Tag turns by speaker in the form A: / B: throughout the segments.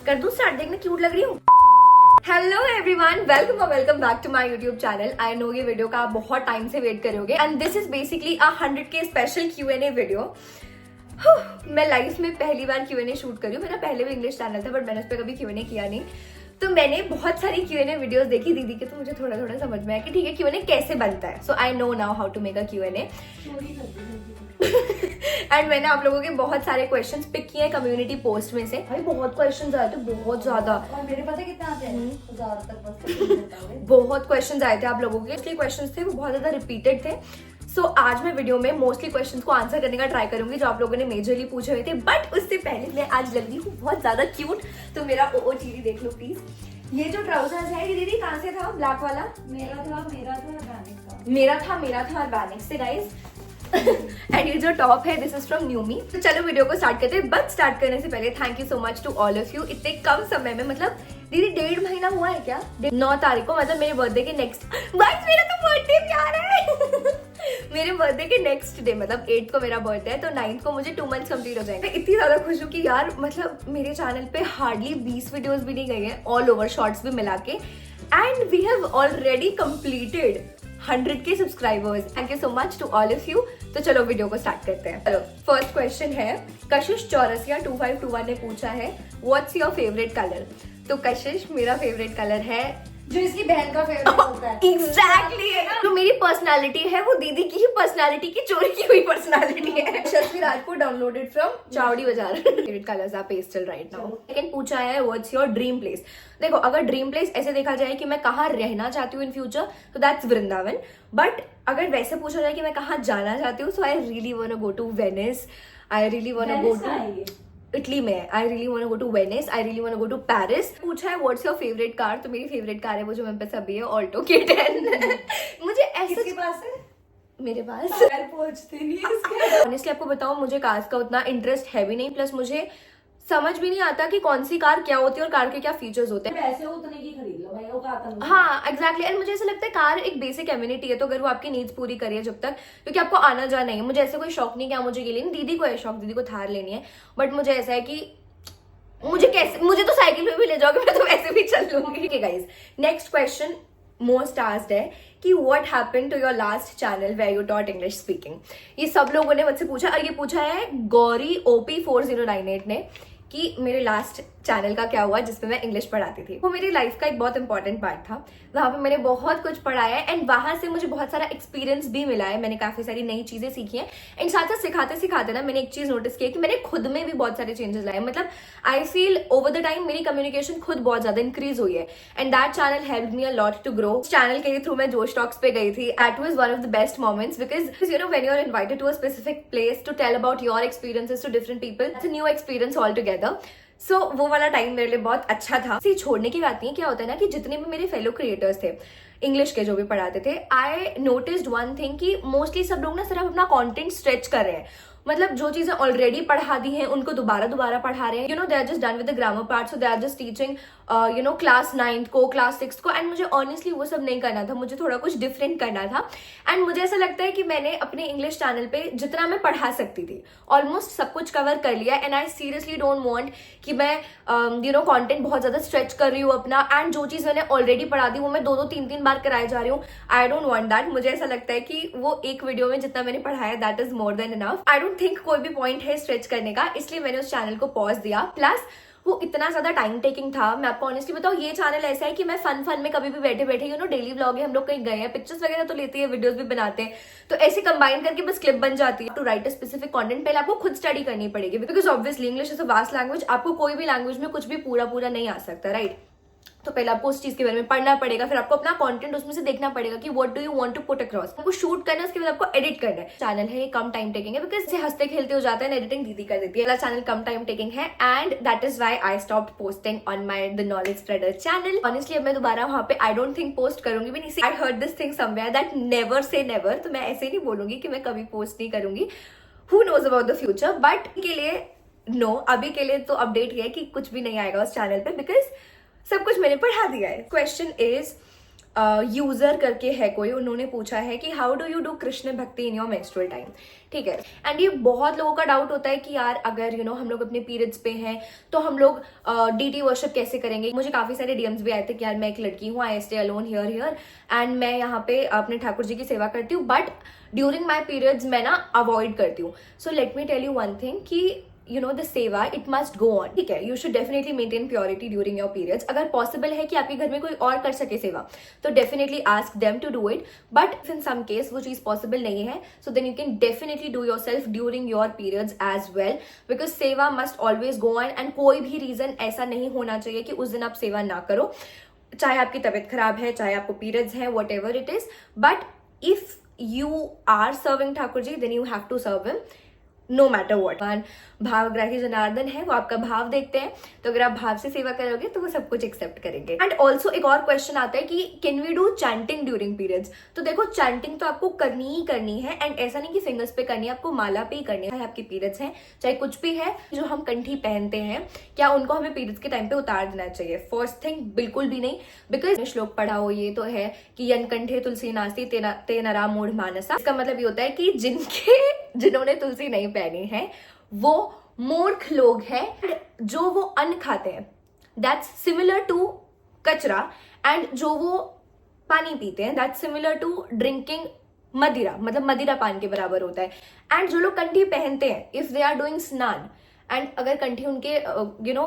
A: कर दूं स्टार्ट, देखने क्यूट लग रही हूँ। हेलो एवरीवन, वेलकम और welcome back to my YouTube channel. I know ये वीडियो का आप बहुत टाइम से वेट करोगे and this is basically a 100K special Q&A video. मैं लाइफ में पहली बार Q&A शूट कर रही हूँ। मेरा पहले भी इंग्लिश चैनल था बट मैंने उस पर कभी Q&A किया नहीं। तो मैंने बहुत सारी Q&A वीडियोस देखी दीदी के, तो मुझे थोड़ा थोड़ा समझ में आया कि ठीक है Q&A कैसे बनता है। So I know now how to make a Q&A। And मैंने आप लोगों के बहुत सारे क्वेश्चंस पिक किए कम्युनिटी पोस्ट में से। भाई बहुत क्वेश्चंस आए थे, बहुत ज्यादा।
B: और मेरे पता कितना आते हैं 1000 तक बस।
A: बहुत क्वेश्चंस आए थे आप लोगों के, इसलिए क्वेश्चंस थे वो बहुत ज्यादा रिपीटेड थे। सो आज मैं वीडियो में मोस्टली क्वेश्चंस को आंसर करने का ट्राई करूंगी जो आप लोगों ने मेजरली पूछे हुए थे। बट उससे पहले मैं आज लग रही हूँ बहुत ज्यादा क्यूट, तो मेरा OOTD देख लो प्लीज। ये जो ट्राउजर्स है ये दीदी कहाँ से था? ब्लैक वाला
B: मेरा था ऑर्गेनिक का।
A: मेरा था ऑर्गेनिक से गाइस। एंड ये जो टॉप है दिस इज फ्रॉम न्यूमी। तो चलो वीडियो को स्टार्ट करते हैं। बट स्टार्ट करने से पहले thank you so much to all of you. इतने कम समय में, मतलब दीदी 1.5 महीना हुआ है क्या? 9 तारीख को, मतलब मेरे बर्थडे के नेक्स्ट, बस मेरा तो बर्थडे भी आ रहा है। मेरे बर्थडे के नेक्स्ट डे, मतलब 8 को मेरा बर्थडे है, तो 9 को मुझे 2 मंथ्स कंप्लीट हो जाएंगे। इतनी ज्यादा खुश हूँ कि यार मतलब मेरे चैनल पे हार्डली 20 वीडियोस भी नहीं गई है ऑल ओवर शॉर्ट्स भी मिला के। And we have already completed 100K subscribers. Thank you so much to all of you. तो चलो वीडियो को स्टार्ट करते हैं। चलो फर्स्ट क्वेश्चन है, कशिश चौरसिया 2521 ने पूछा है व्हाट्स योर फेवरेट कलर। तो कशिश, मेरा फेवरेट कलर है
B: जो इसकी बहन का फेवरेट होता है।
A: एग्जैक्टली है ना, जो मेरी पर्सनालिटी है वो दीदी की ही पर्सनालिटी की चोरी की हुई पर्सनालिटी है। Shashi Rajput downloaded from Chawri Bazar. Favourite colours are pastel right now. Second पूछा है व्हाट्स योर ड्रीम प्लेस। देखो अगर ड्रीम प्लेस ऐसे देखा जाए कि मैं कहाँ रहना चाहती हूँ इन फ्यूचर, तो दैट्स वृंदावन। बट अगर वैसे पूछा जाए कि मैं कहाँ जाना चाहती हूँ, so I really want to go to Venice, I really want to go to Italy में, I really want to go to Venice, I really want to go to Paris. पूछा है व्हाट्स योर फेवरेट कार। तो मेरी favourite car है वो जो मेरे पास अभी है, ऑल्टो K10। मुझे ऐसे
B: किसके पास है?
A: मेरे पास
B: पहुंचते नहीं इसके।
A: ऑनेस्टली आपको बताऊं, मुझे कार्स का उतना इंटरेस्ट है भी नहीं, प्लस मुझे समझ भी नहीं आता कि कौन सी कार क्या होती है और कार के क्या फीचर्स होते हैं।
B: पैसे उतने की खरीद लो भाई, वो का
A: हाँ एग्जैक्टली। एंड मुझे ऐसा लगता है कार एक बेसिक एम्यूनिटी है, तो अगर वो आपकी नीड्स पूरी करिए जब तक, क्योंकि आपको आना जाना है। मुझे ऐसे कोई शौक नहीं क्या मुझे ये लेनी, दीदी को है शौक, दीदी को थार लेनी है। बट मुझे ऐसा है कि मुझे तो साइकिल पे भी ले जाओगे, मैं तो वैसे भी चल लूंगी। Guys next question most asked है कि what happened to your last channel where you taught English speaking. ये सब लोगों ने मुझसे पूछा, और ये पूछा है गौरी OP4098 ने कि मेरे लास्ट चैनल का क्या हुआ जिसमें मैं इंग्लिश पढ़ाती थी। वो मेरी लाइफ का एक बहुत इंपॉर्टेंट पार्ट था, वहां पे मैंने बहुत कुछ पढ़ाया है एंड वहां से मुझे बहुत सारा एक्सपीरियंस भी मिला है। मैंने काफी सारी नई चीजें सीखी हैं एंड साथ साथ सिखाते सिखाते ना मैंने एक चीज नोटिस की है कि मैंने खुद में भी बहुत सारे चेंजेस लाए। मतलब I feel over the time मेरी कम्युनिकेशन खुद बहुत ज्यादा इंक्रीज हुई है and that channel help me a lot to grow. Channel के थ्रू मैं जोश टॉक्स पे गई थी। That was one of the best moments because you know when you are invited to a specific place to tell about your experiences to different people, it's a new experience all together. सो वो वाला time मेरे लिए बहुत अच्छा था। इसे छोड़ने की बात नहीं, क्या होता है ना कि जितने भी मेरे फेलो क्रिएटर्स थे इंग्लिश के जो भी पढ़ाते थे, आई नोटिस्ड वन थिंग कि मोस्टली सब लोग ना सिर्फ अपना कंटेंट स्ट्रेच कर रहे हैं। मतलब जो चीजें ऑलरेडी पढ़ा दी हैं उनको दोबारा पढ़ा रहे हैं। You know they are just done with the grammar part, so they are just teaching you know class 9th को, क्लास 6th को। एंड मुझे ऑनेस्टली वो सब नहीं करना था, मुझे थोड़ा कुछ डिफरेंट करना था। एंड मुझे ऐसा लगता है कि मैंने अपने इंग्लिश चैनल पे जितना मैं पढ़ा सकती थी ऑलमोस्ट सब कुछ कवर कर लिया। And I seriously don't want कि मैं यू नो कंटेंट बहुत ज्यादा स्ट्रेच कर रही हूँ अपना, एंड जो चीज मैंने ऑलरेडी पढ़ा दी वो मैं 2-2 3-3 बार कराए जा रही हूँ। I don't want that. मुझे ऐसा लगता है कि वो एक वीडियो में जितना मैंने पढ़ाया that is more than enough. I don't think कोई भी पॉइंट है स्ट्रेच करने का, इसलिए मैंने उस चैनल को पॉज दिया। प्लस वो इतना ज्यादा टाइम टेकिंग था। मैं आपको ऑनेस्टली बताऊं, ये चैनल ऐसा है कि मैं फन में कभी भी बैठे बैठे यू नो डेली व्लॉग है, हम लोग कहीं गए हैं, पिक्चर्स वगैरह तो लेते हैं, वीडियोस भी बनाते हैं, तो ऐसे कंबाइन करके बस क्लिप बन जाती है। To write a specific content पहले आपको खुद स्टडी करनी पड़ेगी, because obviously English is a vast language. आपको कोई भी लैंग्वेज में कुछ भी पूरा नहीं आ सकता, राइट? तो पहले आपको उस चीज के बारे में पढ़ना पड़ेगा, फिर आपको अपना कंटेंट उसमें से देखना पड़ेगा कि what do you want to put across. आपको शूट करना है, उसके बाद आपको एडिट करना है। चैनल है ये कम टाइम टेकिंग है बिकॉज इसे हंसते खेलते हो जाता है, एडिटिंग दीदी कर देती है। चैनल कम टाइम टेकिंग है and that is why I stopped posting on my the knowledge spreader channel. Honestly अब मैं दोबारा वहां पे आई डोंट थिंक पोस्ट करूंगी भी नहीं। I heard this thing somewhere that never say never, तो मैं ऐसे नहीं बोलूंगी कि मैं कभी पोस्ट नहीं करूंगी। Who knows about the future, but के लिए नो, अभी के लिए तो अपडेट ये है कि कुछ भी नहीं आएगा उस चैनल पे बिकॉज सब कुछ मैंने पढ़ा दिया है। क्वेश्चन इज यूजर करके है कोई, उन्होंने पूछा है कि how do you do Krishna भक्ति इन योर मेंस्ट्रुअल टाइम। ठीक है, एंड ये बहुत लोगों का डाउट होता है कि यार अगर हम लोग अपने पीरियड्स पे हैं तो हम लोग डीटी वर्शिप कैसे करेंगे। मुझे काफी सारे डीएम्स भी आए थे कि यार मैं एक लड़की हूँ, I stay alone here and मैं यहाँ पे अपने ठाकुर जी की सेवा करती हूँ, बट ड्यूरिंग माई पीरियड्स मैं ना अवॉइड करती हूँ। So let me tell you one thing कि the seva it must go on. ठीक है, you should definitely maintain purity during your periods. अगर पॉसिबल है कि आपके घर में कोई और कर सके सेवा तो definitely ask them to do it, but in some case वो चीज पॉसिबल नहीं है, so then you can definitely do yourself during your periods as well, because सेवा must always go on and कोई भी रीजन ऐसा नहीं होना चाहिए कि उस दिन आप सेवा ना करो, चाहे आपकी तबीयत खराब है, चाहे आपको पीरियड्स है, whatever it is. But if you are serving Thakur ji then you have to serve him no matter what. भावग्राही जनार्दन है, वो आपका भाव देखते हैं, तो अगर आप भाव से सेवा करोगे तो वो सब कुछ एक्सेप्ट करेंगे। एंड ऑल्सो एक और क्वेश्चन आता है कि can we do chanting during periods. तो देखो चैंटिंग तो आपको करनी ही करनी है, एंड ऐसा नहीं कि फिंगर्स पे करनी है, आपको माला पे ही करनी है। चाहे आपके पीरियड्स हैं, चाहे कुछ भी है, जो हम कंठी पहनते हैं क्या उनको हमें पीरियड्स के टाइम पे उतार देना चाहिए? फर्स्ट थिंग बिल्कुल भी नहीं, बिकॉज श्लोक पढ़ा हो ये तो है कि यनकंठे तुलसी नास्ति ते नरा मूढ़ मानसा। इसका मतलब ये होता है कि जिन्होंने तुलसी नहीं पहनी है वो मूर्ख लोग हैं। जो वो अन्न खाते हैं दैट्स सिमिलर टू कचरा, एंड जो वो पानी पीते हैं दैट्स सिमिलर टू ड्रिंकिंग मदिरा, मतलब मदिरा पान के बराबर होता है। एंड जो लोग कंठी पहनते हैं इफ दे आर डूइंग स्नान एंड अगर कंठी उनके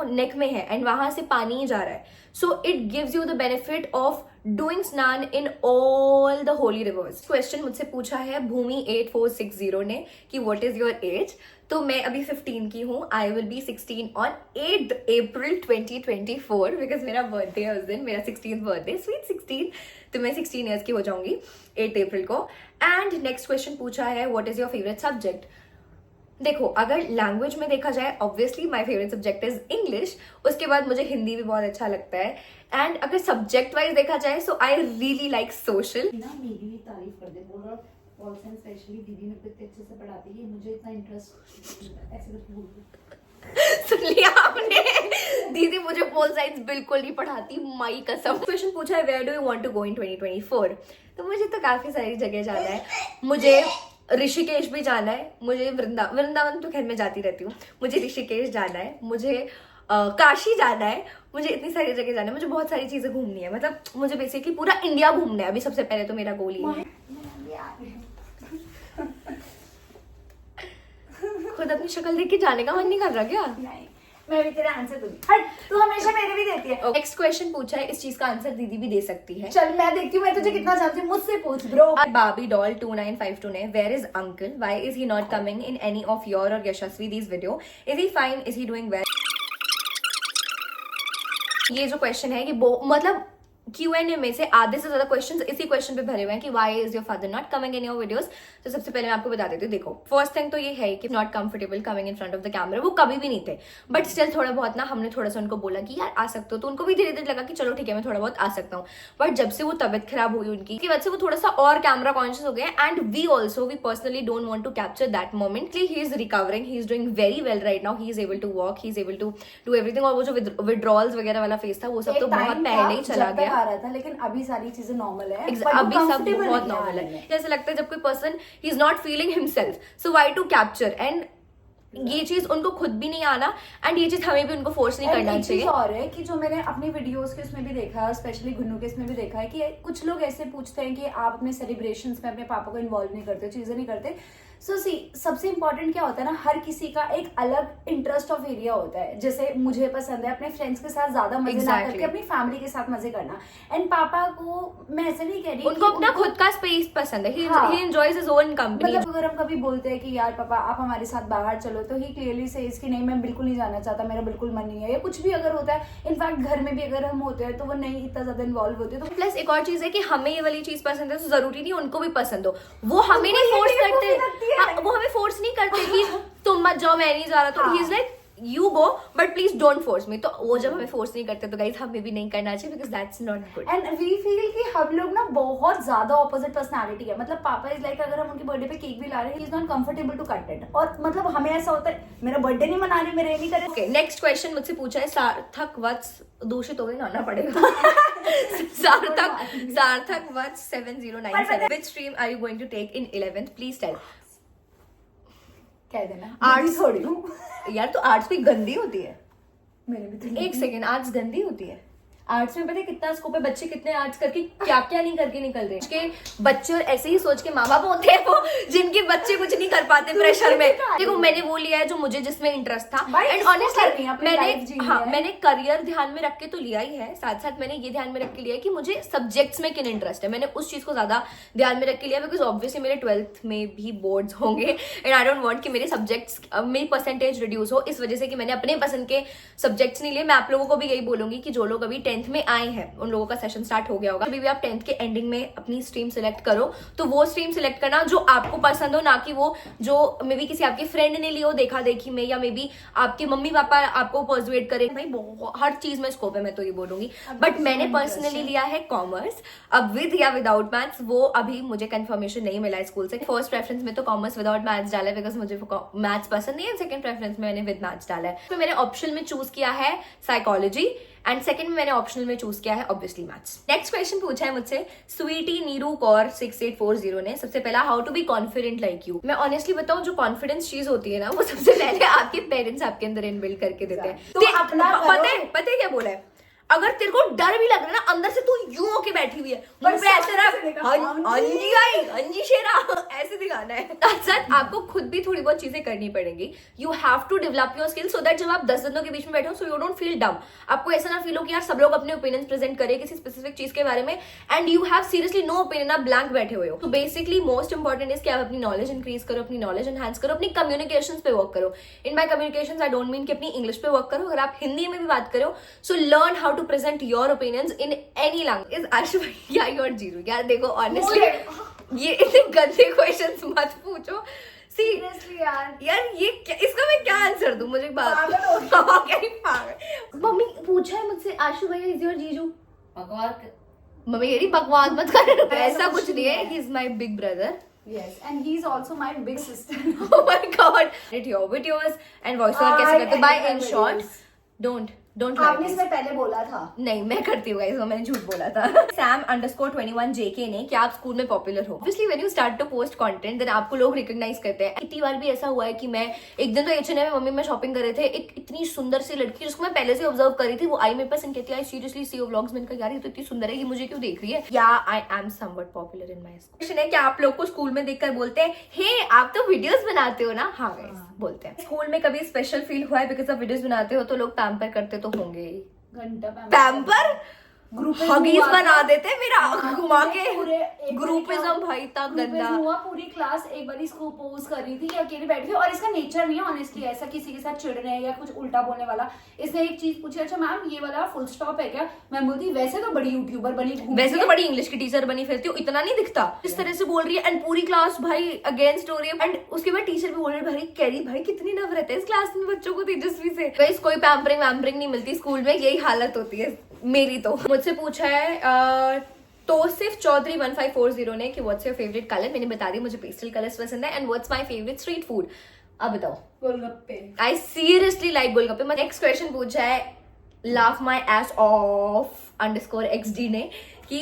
A: नेक में है एंड वहां से पानी ही जा रहा है, so it gives you the benefit of doing स्नान in all the holy rivers. Question मुझसे पूछा है भूमि 8460 ने कि व्हाट इज योर एज। तो मैं अभी 15 की हूँ, I will be 16 on 8 April 2024 because मेरा बर्थडे है उस दिन, मेरा 16th बर्थडे, स्वीट 16, तो मैं 16 ईयर्स की हो जाऊंगी 8 अप्रैल को। एंड नेक्स्ट क्वेश्चन पूछा है what is your favourite subject. देखो अगर लैंग्वेज में देखा जाए obviously my favourite subject is English, उसके बाद मुझे हिंदी भी बहुत अच्छा लगता है। एंड अगर सब्जेक्ट वाइज देखा जाए so I really like social.
B: ना मेरी भी तारीफ कर दे, बोल रहा ऑल्सो स्पेशली दीदी मेरे को इतने अच्छे से पढ़ाती है, मुझे इतना इंटरेस्ट ऐसे करके बोल
A: सुन लिया आपने, दीदी मुझे पोल साइंस बिल्कुल नहीं पढ़ाती, माई कसम। क्वेश्चन पूछा है where do you want to go in 2024। तो मुझे तो काफी सारी जगह जाना है, मुझे ऋषिकेश भी जाना है, मुझे वृंदावन तो खैर मैं जाती रहती हूँ, मुझे ऋषिकेश जाना है, मुझे काशी जाना है, मुझे इतनी सारी जगह जाना है, मुझे बहुत सारी चीजें घूमनी है, मतलब मुझे बेसिकली पूरा इंडिया घूमना है अभी सबसे पहले तो मेरा गोल ही है। खुद अपनी शक्ल देख के जाने का मन नहीं कर रहा क्या?
B: नहीं, मैं भी तेरा आंसर दूंगी। हट, तू हमेशा मेरे भी देती है।
A: नेक्स्ट क्वेश्चन पूछा है, इस चीज का आंसर दीदी भी दे सकती है।
B: चल मैं देखती हूँ, मैं तुझे कितना जानती हूँ, मुझसे पूछ ब्रो।
A: बाबी डॉल 2952 ने where is uncle, why is he not coming in any of your और Yashasvi these video, is he fine, is he doing well. ये जो क्वेश्चन है कि मतलब Q&A में से आधे से ज्यादा क्वेश्चंस इसी क्वेश्चन पे भरे हुए हैं कि why is your father not coming in your videos. तो सबसे पहले मैं आपको बता देती हूँ, देखो फर्स्ट थिंग तो ये है कि not comfortable coming in front of the camera, वो कभी भी नहीं थे, बट स्टिल थोड़ा बहुत ना हमने थोड़ा सा उनको बोला कि यार आ सकते हो, तो उनको भी धीरे धीरे लगा कि चलो ठीक है मैं थोड़ा बहुत आ सकता हूँ। बट जब से वो तबियत खराब हुई उनकी वजह से वो थोड़ा सा और कैमरा कॉन्शियस हो गए, and we personally don't want to capture that moment. He is recovering, he is doing very well right now, he is able to walk, he is able to do everything. और वो जो withdrawals वगैरह वाला face था वो सब तो बहुत पहले ही चला गया,
B: आ रहा था, लेकिन अभी सारी चीजें नॉर्मल है,
A: अभी सब बहुत नॉर्मल है। जैसे लगता है जब कोई person he is not feeling himself, so why to capture, and ये चीज उनको खुद भी नहीं आना, एंड ये चीज हमें भी उनको फोर्स नहीं करना चाहिए।
B: और है कि जो मैंने अपनी वीडियोस के उसमें भी देखा है, स्पेशली गुन्नू के इसमें भी देखा है कि कुछ लोग ऐसे पूछते हैं कि आप अपने सेलिब्रेशंस में अपने पापा को इन्वॉल्व नहीं करते, चीजें नहीं करते। सो सी सबसे इंपॉर्टेंट क्या होता है ना, हर किसी का एक अलग इंटरेस्ट ऑफ एरिया होता है। जैसे मुझे पसंद है अपने फ्रेंड्स के साथ ज्यादा मजे ना करके अपनी फैमिली के साथ मजे करना, एंड पापा को मैं ऐसे नहीं कह रही,
A: उनको अपना खुद का स्पेस पसंद है, he enjoys his own company।
B: मतलब अगर हम कभी बोलते हैं कि यार पापा आप हमारे साथ बाहर चलो, तो ही क्लियरली सेज कि नहीं मैं बिल्कुल नहीं जाना चाहता, मेरा बिल्कुल मन नहीं है, या कुछ भी अगर होता है। इनफैक्ट घर में भी अगर हम होते हैं तो वो नहीं इतना ज्यादा इन्वॉल्व होते। तो
A: प्लस एक और चीज है कि हमें ये वाली चीज पसंद है तो जरूरी नहीं उनको भी पसंद हो, वो हमें नहीं फोर्स करते, वो हमें फोर्स नहीं करते कि तुम मत जाओ मैं नहीं जा रहा, तो he is like you go but please don't force me. तो वो जब हमें फोर्स नहीं करते तो गाइस हमें भी नहीं करना चाहिए, because that's not good.
B: And we feel कि हम लोग ना बहुत ज्यादा ऑपोजिट पर्सनालिटी है। मतलब पापा इज लाइक अगर हम उनके बर्थडे पे केक भी ला रहे हैं, is not comfortable to cut it. और मतलब हमें ऐसा होता है मेरा बर्थडे नहीं मना रहे, मेरे ये नहीं करे।
A: ओके, नेक्स्ट क्वेश्चन मुझसे पूछा है सार्थक वत्स, दूषित हो गए ना पड़ेगा सार्थक वत्स 7097, which stream are you going to take in 11th? Please tell.
B: कह देना
A: आर्ट्स
B: थोड़ी हूँ
A: यार, तो आर्ट्स भी गंदी होती है।
B: मेरे भी तो
A: एक सेकेंड, आर्ट्स गंदी होती है? आर्ट्स में पता है कितना स्कोप है, बच्चे कितने आर्ट्स करके क्या क्या नहीं करके निकल रहे हैं। के बच्चे और ऐसे ही सोच के माँ बाप होते हैं वो, जिनके बच्चे कुछ नहीं कर पाते प्रेशर में। देखो मैंने वो लिया है जो मुझे जिसमें इंटरेस्ट था, एंड ऑनेस्टली मैंने करियर ध्यान में रख के तो लिया ही है, साथ साथ मैंने ये ध्यान में रख के लिया है कि मुझे सब्जेक्ट्स में किन इंटरेस्ट है। मैंने उस चीज को ज्यादा ध्यान में रख के लिया, बिकॉज ऑब्वियसली मेरे 12th में भी बोर्ड्स होंगे एंड आई डोंट वांट कि मेरे सब्जेक्ट्स मेरी परसेंटेज रिड्यूस हो, इस वजह से कि मैंने अपने पसंद के सब्जेक्ट्स नहीं लिए। मैं आप लोगों को भी यही बोलूंगी कि जो लोग अभी 10th में आए हैं उन लोगों का सेशन स्टार्ट हो गया होगा, अभी भी आप 10th के एंडिंग में अपनी स्ट्रीम सिलेक्ट करो, तो वो स्ट्रीम सिलेक्ट करना जो आपको पसंद हो, ना कि वो जो मे बी किसी आपके फ्रेंड ने ली हो देखा देखी में, या मे बी आपके मम्मी पापा आपको पर्सुएट करें। भाई हर चीज में स्कोप है, मैं तो ये बोलूंगी। बट मैंने पर्सनली लिया है कॉमर्स। अब विद या विदाउट मैथ्स वो अभी मुझे कंफर्मेशन नहीं मिला है स्कूल से। फर्स्ट प्रेफरेंस में तो कॉमर्स विदाउट मैथ्स डाला है, बिकॉज मुझे मैथ्स पसंद नहीं है। सेकंड प्रेफरेंस में मैंने विद मैथ्स डाला है। तो मैंने ऑप्शन में चूज किया है साइकोलॉजी, एंड सेकंड में मैंने ऑप्शनल में चूज किया है ऑब्वियसली मैथ्स। नेक्स्ट क्वेश्चन पूछा है मुझसे स्वीटी नीरू कौर 6840 ने। सबसे पहला, how to be confident like you. मैं ऑनेस्टली बताऊं, जो कॉन्फिडेंस चीज होती है ना, वो सबसे पहले आपके पेरेंट्स आपके अंदर इनबिल्ड करके देते हैं।
B: तो अपना
A: पता है क्या बोला है, अगर तेरे को डर भी लग रहा है ना अंदर से, तू यूं होके बैठी हुई है, मुंह पे ऐसे रख, अंजी आई अंजी शेरा, ऐसे दिखाना है। साथ साथ आपको खुद भी थोड़ी बहुत चीजें करनी पड़ेंगी। You have to develop your skill so that जब आप 10 जनों के बीच में बैठे हो, सो यू डोंट फील डम। आपको ऐसा ना फील हो कि यार सब लोग अपने ओपिनियन प्रेजेंट करें किसी स्पेसिफिक चीज के बारे में, and you have seriously no opinion, आप ब्लैंक बैठे हुए हो। तो बेसिकली मोस्ट इंपॉर्टेंट इज कि आप अपनी नॉलेज इंक्रीज करो, अपनी नॉलेज एनहांस करो, अपनी कम्युनिकेशन पे वर्क करो। In by communication I don't mean कि अपनी इंग्लिश पे वर्क करो, अगर आप हिंदी में भी बात करो, so learn how to present your opinions in any language. Is Ashu भैया योर जीरो? यार देखो ऑनेस्टली ये इतने गंदे क्वेश्चंस मत पूछो। सीरियसली यार ये क्या, इसका मैं क्या आंसर दूं? मुझे बात मम्मी पूछा है मुझसे आशु भैया इज योर जीजू? मम्मी ये बकवास मत कर, ऐसा कुछ नहीं है। He is my big brother.
B: Yes, and he is also my big sister.
A: Oh my God! Edit your videos and voiceover कैसे करते? By in short, don't
B: आपने इसमें पहले बोला था।
A: नहीं, मैं करती हूँ गाइस, मैंने झूठ बोला था। Sam_21JK ने कि आप स्कूल में पॉपुलर हो। Obviously when you start to post content, then आपको लोग रिकॉग्नाइज करते हैं। इतनी बार भी ऐसा हुआ है कि मैं एक दिन तो H&M में मम्मी में शॉपिंग कर रहे थे, एक इतनी सुंदर सी लड़की जिसको मैं पहले से ऑब्जर्व कर रही थी, वो आई मेरे पास कहती है I seriously see your vlogs. मैंने कहा यार ये तो इतनी सुंदर है, ये मुझे क्यों देख रही है? या I am somewhat popular in my school. Question है कि आप लोग को स्कूल में देखकर बोलते हैं हे आप तो वीडियोस बनाते हो ना? हाँ गाइस बोलते हैं। स्कूल में कभी स्पेशल फील हुआ है बिकॉज आप वीडियोस बनाते हो, तो लोग पैम्पर करते तो होंगे।
B: घंटा
A: पैम्पर हगीज बना देते मेरा घुमा के।
B: पूरे
A: ग्रुपिज्म भाई इतना गंदा
B: हुआ। पूरी क्लास एक बार इसको पोज कर रही थी, अकेले बैठ के, और इसका नेचर नहीं है ऑनेस्टली ऐसा किसी के साथ चिढ़ने या कुछ उल्टा बोलने वाला। इसने एक चीज पूछी, अच्छा मैम ये वाला फुल स्टॉप है क्या? मैं बोलती वैसे तो बड़ी यूट्यूबर बनी,
A: वैसे तो बड़ी इंग्लिश की टीचर बनी फिरती हूँ, इतना नहीं दिखता। इस तरह से बोल रही है एंड पूरी क्लास भाई अगेंस्ट हो रही है। एंड उसके बाद टीचर भी बोल रही है भाई कैरी भाई कितनी नफरत है इस क्लास में बच्चों को तेजस्वी से। गाइस कोई पैम्परिंग वैम्परिंग नहीं मिलती स्कूल में, यही हालत होती है मेरी। तो मुझसे पूछा है तोसिफ चौधरी 1540 ने कि व्हाट्स योर फेवरेट कलर। मैंने बता दी मुझे पेस्टल कलर्स पसंद है। And what's my favourite street food? अब बताओ।
B: Golgappe.
A: I seriously like golgappe. Next question पूछा है laugh my ass off _XD ने कि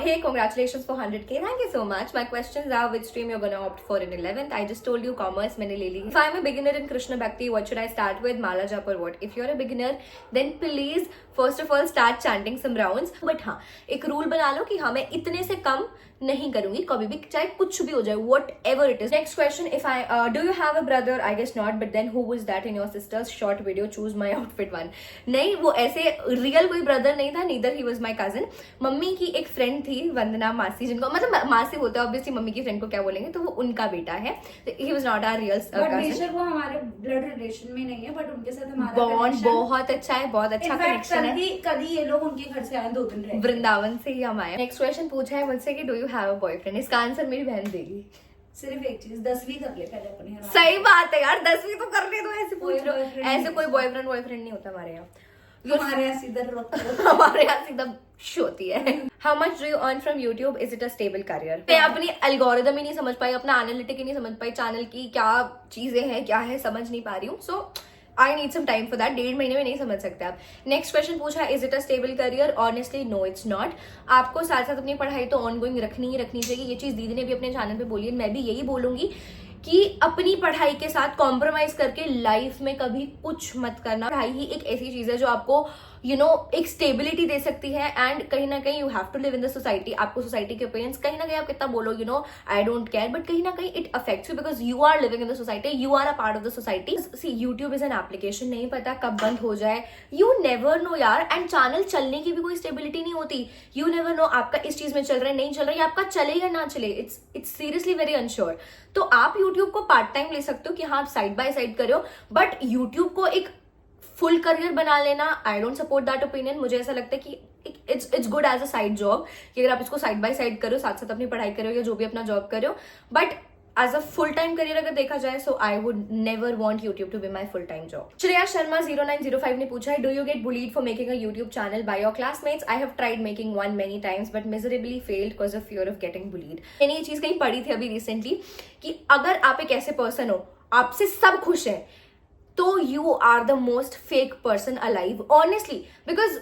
A: hey congratulations for 100K, thank you so much. My questions are which stream you're gonna opt for in 11th? I just told you commerce मैंने ले ली। If I'm a beginner in Krishna Bhakti, what should I start with? Mala Jap or what? If you're a beginner then please first of all start chanting some rounds. But हाँ एक rule बना लो कि हाँ मैं इतने से कम नहीं करूंगी कभी भी, चाहे कुछ भी हो जाए, whatever it is. Next question, if I do you have a brother? I guess not, but then who was that in your sister's short video? Choose my outfit one. नहीं वो ऐसे रियल कोई ब्रदर नहीं था, neither he was my cousin. Mummy की एक friend थी वंदना मासी, जिनको मतलब मासी बोलते हैं ऑब्वियसली, मम्मी की फ्रेंड को क्या बोलेंगे, तो वो उनका बेटा है। He was not our real cousin.
B: वो हमारे ब्लड रिलेशन में नहीं है, बट उनके साथ हमारा
A: बॉन्ड बहुत अच्छा है, बहुत अच्छा कनेक्शन है।
B: कभी ये लोग उनके घर से आए 2 दिन रहे,
A: वृंदावन से ही हम आए। नेक्स्ट क्वेश्चन पूछा है मुझसे कि do you have a boyfriend? इसका आंसर मेरी बहन देगी।
B: सिर्फ एक चीज, 10वीं कर ले पहले अपनी।
A: सही बात है यार, 10वीं तो करने दो, ऐसे पूछ रहे हो।
B: boyfriend
A: ऐसे
B: नहीं
A: कोई
B: होता।
A: बॉयफ्रेंड नहीं होता हमारे यहाँ।
B: हमारे यहाँ सीधा
A: हमारे यहाँ सीधा होती है। How much do you earn from YouTube, is it a stable career? मैं अपनी एल्गोरिदम ही नहीं समझ पाई, अपना एनालिटिक ही नहीं समझ पाई, चैनल की क्या चीजें हैं, क्या है, समझ नहीं पा रही हूँ। So I need some time for that. 1.5 महीने में नहीं समझ सकते आप। नेक्स्ट क्वेश्चन पूछा, is it a stable career? Honestly no, it's not. आपको साथ साथ अपनी पढ़ाई तो ऑनगोइंग रखनी ही रखनी चाहिए। ये चीज दीदी ने भी अपने चैनल पे बोली है, मैं भी यही बोलूंगी कि अपनी पढ़ाई के साथ कॉम्प्रोमाइज करके लाइफ में कभी कुछ मत करना। पढ़ाई ही एक ऐसी चीज है जो आपको एक स्टेबिलिटी दे सकती है, एंड कहीं ना कहीं you have to live in the society. आपको सोसाइटी के ओपिनियंस कहीं ना कहीं आप कितना बोलो आई डोंट केयर, बट कहीं ना कहीं it affects you because you are living in the society, you are a part of the society. See YouTube is an application, नहीं पता कब बंद हो जाए, यू नेवर नो यार। एंड चैनल चलने की भी कोई स्टेबिलिटी नहीं होती, यू नेवर नो आपका इस चीज में चल रहा है, नहीं चल रहा है, आपका चले या ना चले, इट्स सीरियसली वेरी अनश्योर। तो आप यूट्यूब को पार्ट टाइम ले सकते हो कि हाँ आप साइड बाय साइड करो, बट यूट्यूब को एक फुल करियर बना लेना, I don't support that opinion. मुझे ऐसा लगता है कि it's good as a side job, कि अगर आप इसको साइड बाय साइड करो, साथ साथ अपनी पढ़ाई करो या जो भी अपना जॉब करो, but as a full time career अगर देखा जाए, so I would never want YouTube to be my full time job. Shreya Sharma 0905 ने पूछा है, do you get bullied for making a YouTube channel by your classmates? I have tried making one many times but miserably failed because of fear of getting bullied. मैंने ये चीज कहीं पढ़ी थी अभी रिसेंटली कि अगर आप एक ऐसे पर्सन हो, आपसे सब खुश है, तो you are the most fake person alive, honestly, because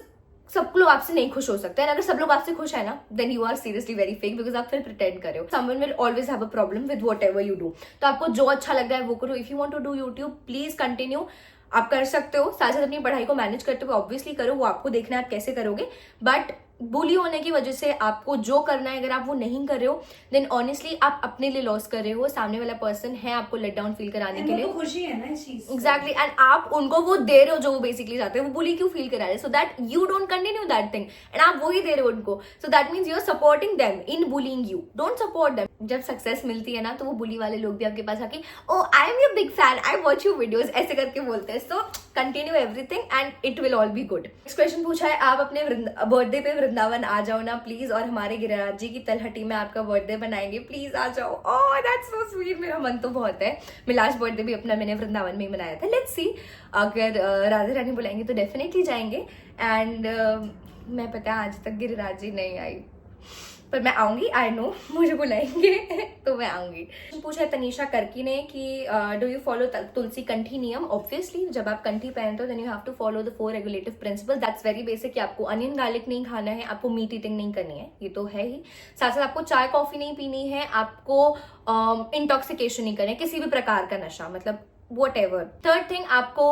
A: सब लोग आपसे नहीं खुश हो सकते हैं। अगर सब लोग आपसे खुश है ना, then you are seriously very fake, because आप फिर प्रिटेंड कर रहे हो। Someone will always have a problem with whatever you do. तो आपको जो अच्छा लग रहा है वो करो। If you want to do YouTube, please continue, आप कर सकते हो, साथ साथ अपनी पढ़ाई को मैनेज करते हुए ऑब्वियसली करो, वो आपको देखना है आप कैसे करोगे। बट बुली होने की वजह से आपको जो करना है अगर आप वो नहीं कर रहे हो, देन ऑनेस्टली आप अपने लिए लॉस कर रहे हो। सामने वाला पर्सन है आपको लेट डाउन फील कराने के लिए,
B: तो खुशी है ना इस चीज से।
A: एग्जैक्टली, एंड आप उनको वो दे रहे हो जो वो बेसिकली चाहते हैं, वो बुली क्यों फील करा रहे हैं, so that you don't continue that thing, and आप वही दे रहे हो उनको, so that means you are supporting them in bullying you, don't support them. जब सक्सेस मिलती है ना, तो वो बुली वाले लोग भी आपके पास आके, oh I am your big fan, I watch you videos, ऐसे करके बोलते हैं। So continue everything and it will all be good. Next question पूछा है, आप अपने बर्थडे पे वृंदावन आ जाओ ना प्लीज, और हमारे गिरिराज जी की तलहटी में आपका बर्थडे बनाएंगे, प्लीज आ जाओ। ओह दैट्स सो स्वीट, मेरा मन तो बहुत है। मेरा लास्ट बर्थडे भी अपना मैंने वृंदावन में ही मनाया था। लेट्स सी, अगर राधा रानी बुलाएंगे तो डेफिनेटली जाएंगे। एंड मैं पता है आज तक गिरिराज जी नहीं आई, पर मैं आऊंगी, आई नो, मुझे बुलाएंगे तो मैं आऊंगी। पूछा है तनीषा करकी ने कि डू यू फॉलो तुलसी कंठी नियम? ऑब्वियसली, जब आप कंठी पहनते हो then you have to follow the 4 regulative principle, that's very basic, कि आपको अनियन गार्लिक नहीं खाना है, आपको मीट ईटिंग नहीं करनी है, ये तो है ही। साथ साथ आपको चाय कॉफी नहीं पीनी है, आपको इंटॉक्सिकेशन नहीं करना है, किसी भी प्रकार का नशा, मतलब whatever. Third thing, आपको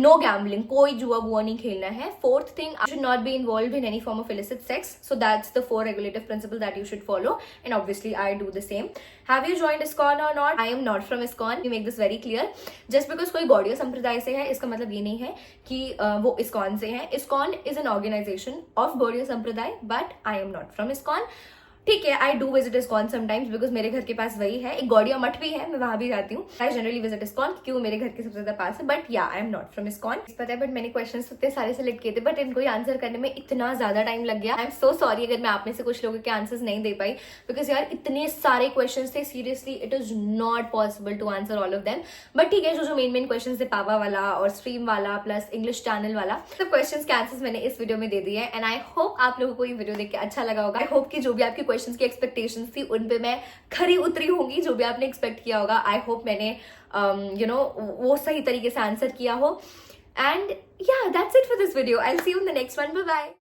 A: no gambling, कोई जुआ बुआ नहीं खेलना है. Fourth thing, you should not be involved in any form of illicit sex. So that's the 4 regulative principles that you should follow. And obviously I do the same. Have you joined ISKCON or not? I am not from ISKCON. You make this very clear. Just because कोई गौड़ीय संप्रदाय से है, इसका मतलब ये नहीं है कि वो ISKCON से है. ISKCON is an organization of Gaudiya संप्रदाय, but I am not from ISKCON. ठीक है, I do visit ISKCON sometimes because मेरे घर के पास वही है, एक गौड़िया मठ भी है, मैं वहां भी जाती हूँ. आई जनरली विजिट इस्कॉन क्योंकि वो मेरे घर के सबसे ज्यादा पास है. बट या I am not from ISKCON, पता है. बट मैंने क्वेश्चंस इतने सारे सेलेक्ट किए थे, बट इनको आंसर करने में इतना ज्यादा टाइम लग गया. आई एम सो सॉरी अगर मैं आप में से कुछ लोगों के आंसर्स नहीं दे पाई, बिकॉज यार इतने सारे क्वेश्चन थे, seriously it is not possible to answer all of them. But ठीक है, जो मेन क्वेश्चन थे, पापा वाला और स्ट्रीम वाला प्लस इंग्लिश चैनल वाला, सब क्वेश्चन के आंसर्स मैंने इस वीडियो में दे दिए हैं. एंड आई होप आप लोगों को ये वीडियो देख के अच्छा लगा होगा. आई होप कि जो भी आपके क्वेश्चन की एक्सपेक्टेशन थी उन पे मैं खरी उतरी होंगी, जो भी आपने एक्सपेक्ट किया होगा. आई होप मैंने वो सही तरीके से आंसर किया हो. And yeah, that's it for this video. I'll see you in the next one. Bye bye.